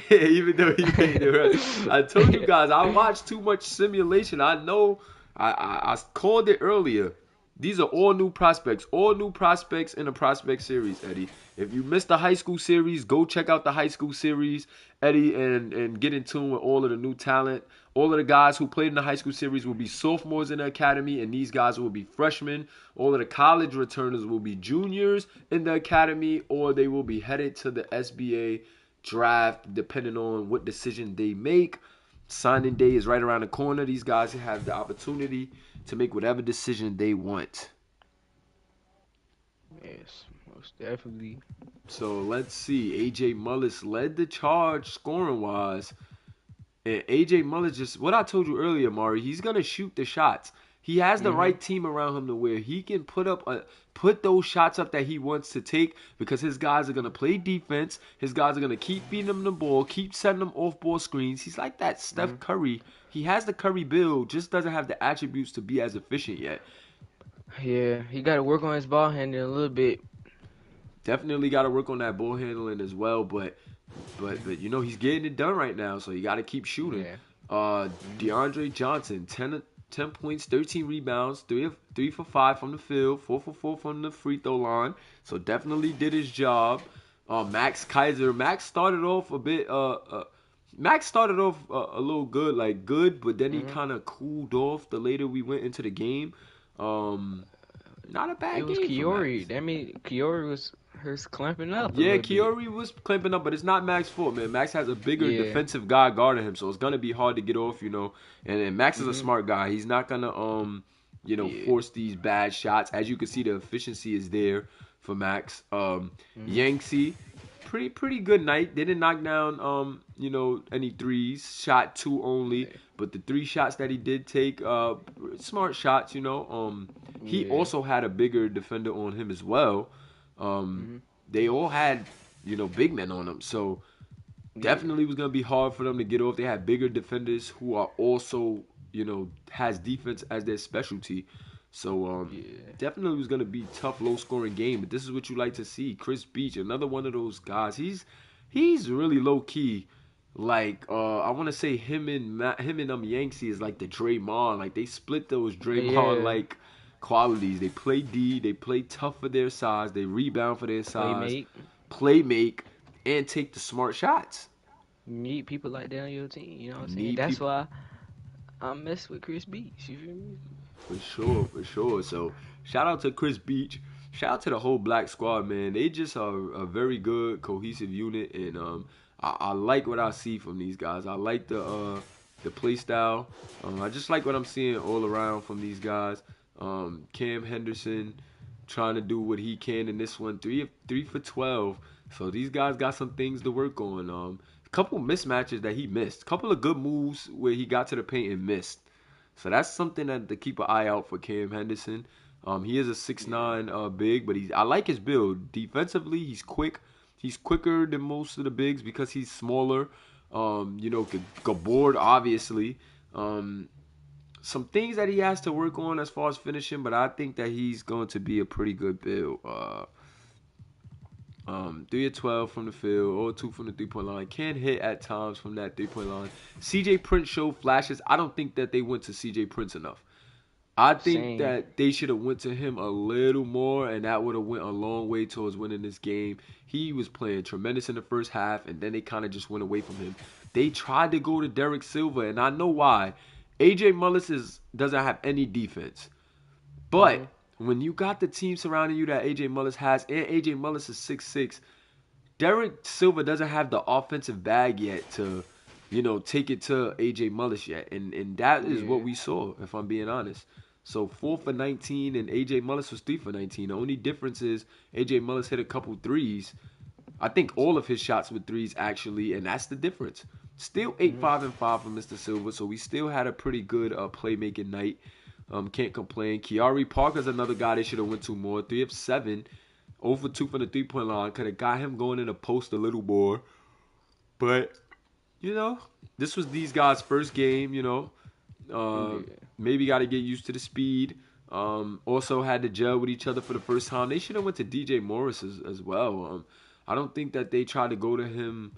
Even though he paid the rest. I told you guys, I watched too much simulation. I know I called it earlier. These are all new prospects. All new prospects in the prospect series, Eddie. If you missed the high school series, go check out the high school series, Eddie, and get in tune with all of the new talent. All of the guys who played in the high school series will be sophomores in the academy, and these guys will be freshmen. All of the college returners will be juniors in the academy, or they will be headed to the SBA draft, depending on what decision they make. Signing day is right around the corner. These guys have the opportunity to make whatever decision they want. Yes, most definitely. So let's see. AJ Mullis led the charge scoring wise. And AJ Mullis just, what I told you earlier, Mari, he's going to shoot the shots. He has the right team around him to where he can put those shots up that he wants to take, because his guys are going to play defense. His guys are going to keep feeding him the ball, keep setting him off ball screens. He's like that Steph Curry. He has the Curry build, just doesn't have the attributes to be as efficient yet. Yeah, he got to work on his ball handling a little bit. Definitely got to work on that ball handling as well, but he's getting it done right now, so you got to keep shooting. Yeah. DeAndre Johnson, 10 points, 13 rebounds, 3 for 5 from the field, 4 for 4 from the free throw line. So definitely did his job. Max Kaiser, Max started off a little good, but then he kind of cooled off the later we went into the game. Not a bad game. It was Kiori. That mean Kiori was clamping up. Yeah, Kiori was clamping up, but it's not Max's fault, man. Max has a bigger defensive guy guarding him, so it's gonna be hard to get off, And Max is a smart guy. He's not gonna force these bad shots. As you can see, the efficiency is there for Max. Yangtze, pretty good night. They didn't knock down any threes. Shot 2 only, but the 3 shots that he did take, smart shots. He also had a bigger defender on him as well. They all had, big men on them. So definitely was going to be hard for them to get off. They had bigger defenders who are also, has defense as their specialty. So definitely was going to be tough, low-scoring game. But this is what you like to see. Chris Beach, another one of those guys. He's really low-key. Like, I want to say him and Yangtze is like the Draymond. Like, they split those Draymond-like qualities. They play D, they play tough for their size, they rebound for their size, play make, and take the smart shots. You need people like that on your team, you know what I'm saying? That's why I mess with Chris Beach, you feel me? For sure. So, shout out to Chris Beach. Shout out to the whole Black Squad, man. They just are a very good, cohesive unit, and I like what I see from these guys. I like the play style. I just like what I'm seeing all around from these guys. Cam Henderson trying to do what he can in this one. 3 for 12. So these guys got some things to work on. A couple mismatches that he missed. A couple of good moves where he got to the paint and missed. So that's something to keep an eye out for Cam Henderson. He is a 6'9" big, but I like his build. Defensively, he's quick. He's quicker than most of the bigs because he's smaller. Could board, obviously. Some things that he has to work on as far as finishing, but I think that he's going to be a pretty good build. 3 of 12 from the field, or 2 from the 3-point line. Can hit at times from that 3-point line. CJ Prince showed flashes. I don't think that they went to CJ Prince enough. I think Same. that they should have went to him a little more, and that would have went a long way towards winning this game. He was playing tremendous in the first half, and then they kind of just went away from him. They tried to go to Derek Silver, and I know why. AJ Mullis doesn't have any defense. But when you got the team surrounding you that AJ Mullis has, and AJ Mullis is 6'6", Derek Silver doesn't have the offensive bag yet to, take it to AJ Mullis yet. And that is what Yeah. we saw, if I'm being honest. So 4 for 19 and AJ Mullis was 3 for 19. The only difference is AJ Mullis hit a couple threes. I think all of his shots were threes actually, and that's the difference. Still 8-5-5 for Mr. Silver, so we still had a pretty good playmaking night. Can't complain. Kiari Parker's another guy they should have went to more. 3 of 7. 0 for 2 from the 3-point line. Could have got him going in the post a little more. But, this was these guys' first game, Yeah. Maybe got to get used to the speed. Also had to gel with each other for the first time. They should have went to DJ Morris as well. I don't think that they tried to go to him,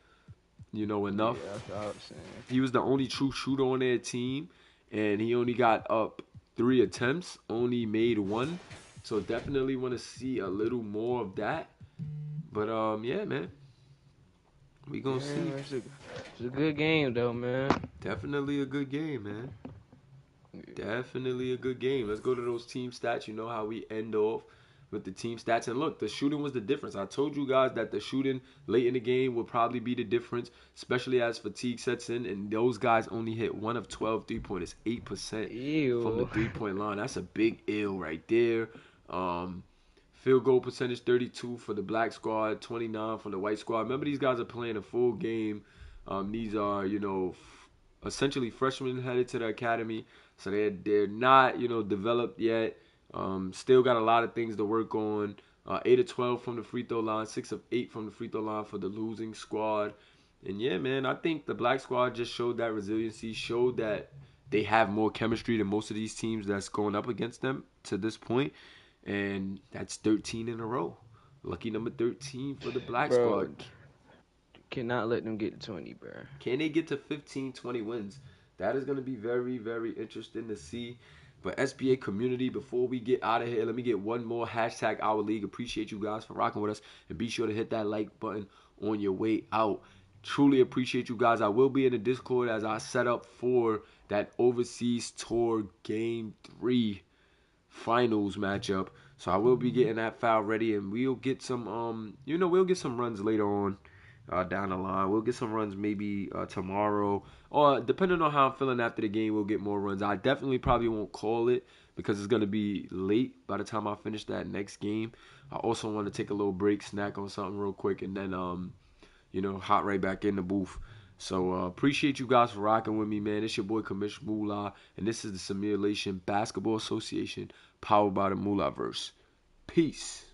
enough. Yeah, that's what I was saying. He was the only true shooter on their team, and he only got up 3 attempts, only made 1. So definitely want to see a little more of that. But yeah, man, we gonna see. It's a good game though, man. Definitely a good game, man. Yeah. Definitely a good game. Let's go to those team stats. You know how we end off with the team stats. And look, the shooting was the difference. I told you guys that the shooting late in the game would probably be the difference, especially as fatigue sets in. And those guys only hit 1 of 12 3-pointers, 8% from the Ew. 3-point line. That's a big ill right there. Field goal percentage 32 for the black squad, 29 for the white squad. Remember, these guys are playing a full game. These are, essentially freshmen headed to the academy. So they're not, developed yet. Still got a lot of things to work on. 8 of 12 from the free throw line, 6 of 8 from the free throw line for the losing squad. And yeah, man, I think the black squad just showed that resiliency, showed that they have more chemistry than most of these teams that's going up against them to this point. And that's 13 in a row. Lucky number 13 for the black Bro, squad. cannot let them get to 20, bro. Can they get to 15, 20 wins? That is going to be very, very interesting to see. But SBA community, before we get out of here, let me get one more hashtag Our League. Appreciate you guys for rocking with us. And be sure to hit that like button on your way out. Truly appreciate you guys. I will be in the Discord as I set up for that overseas tour game 3 finals matchup. So I will be getting that file ready, and we'll get some we'll get some runs later on down the line. We'll get some runs maybe tomorrow, or depending on how I'm feeling after the game, we'll get more runs. I definitely probably won't call it because it's gonna be late by the time I finish that next game. I also want to take a little break, snack on something real quick, and then hop right back in the booth. So appreciate you guys for rocking with me, man. It's your boy Kamish Moolah, and this is the Simulation Basketball Association powered by the Mulaverse. Peace.